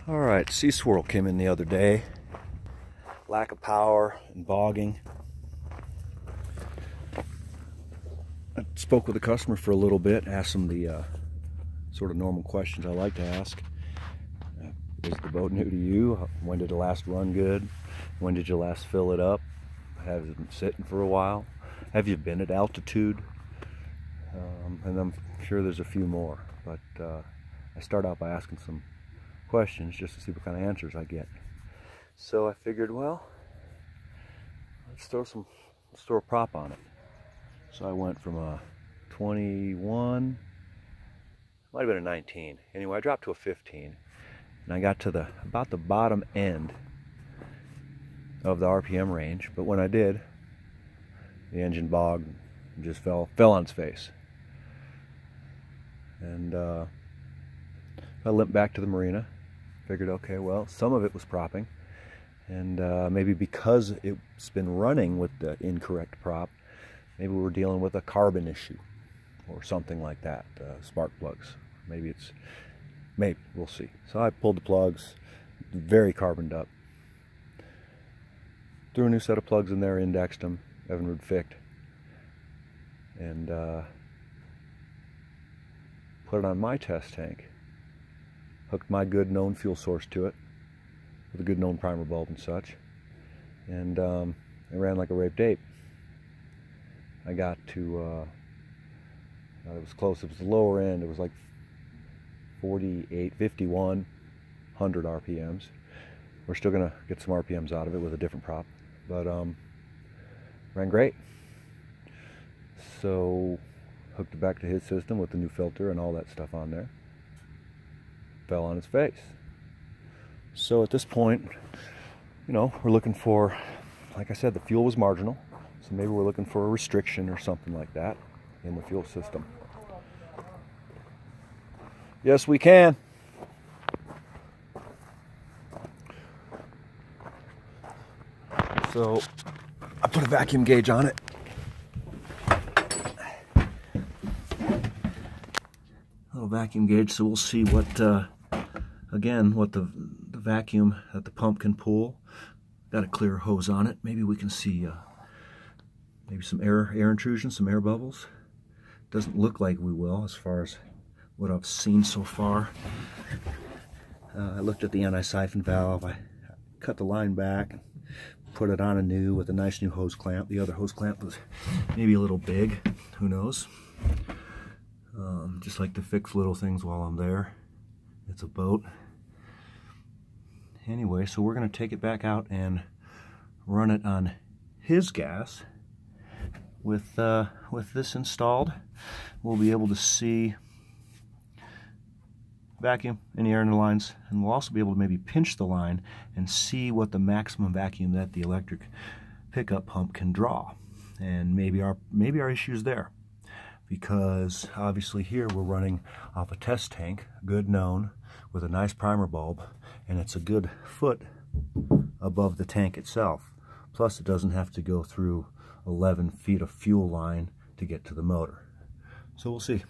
All right, Seaswirl came in the other day. Lack of power and bogging. I spoke with the customer for a little bit, asked him the sort of normal questions I like to ask. Is the boat new to you? When did the last run good? When did you last fill it up? Has it been sitting for a while? Have you been at altitude? And I'm sure there's a few more, but I start out by asking some questions just to see what kind of answers I get. So I figured, well, let's throw a prop on it. So I went from a 21, might have been a 19. Anyway, I dropped to a 15, and I got to about the bottom end of the RPM range. But when I did, the engine bogged and just fell on its face. And I limped back to the marina. Figured, okay, well, some of it was propping, and maybe because it's been running with the incorrect prop, maybe we were dealing with a carbon issue or something like that, spark plugs. Maybe we'll see. So I pulled the plugs, very carboned up, threw a new set of plugs in there, indexed them, Evinrude Ficht, and put it on my test tank. Hooked my good known fuel source to it with a good known primer bulb and such, and it ran like a raped ape. I got to it was close. It was the lower end. It was like 5100 RPMs. We're still gonna get some RPMs out of it with a different prop, but ran great. So hooked it back to his system with the new filter and all that stuff on there. Fell on its face. So at this point, you know, we're looking for, like I said, the fuel was marginal, so maybe we're looking for a restriction or something like that in the fuel system. Yes, we can. So I put a vacuum gauge on it. Little vacuum gauge, so we'll see what again, what the vacuum that the pump can pull. Got a clear hose on it. Maybe we can see maybe some air intrusion, some air bubbles. Doesn't look like we will, as far as what I've seen so far. I looked at the anti-siphon valve. I cut the line back, put it on anew with a nice new hose clamp. The other hose clamp was maybe a little big, who knows. Just like to fix little things while I'm there. It's a boat. Anyway, so we're going to take it back out and run it on his gas. With this installed, we'll be able to see vacuum in the air in the lines, and we'll also be able to maybe pinch the line and see what the maximum vacuum that the electric pickup pump can draw. And maybe our issue is there, because obviously here we're running off a test tank, good known, with a nice primer bulb, and it's a good foot above the tank itself. Plus it doesn't have to go through 11 feet of fuel line to get to the motor. So we'll see.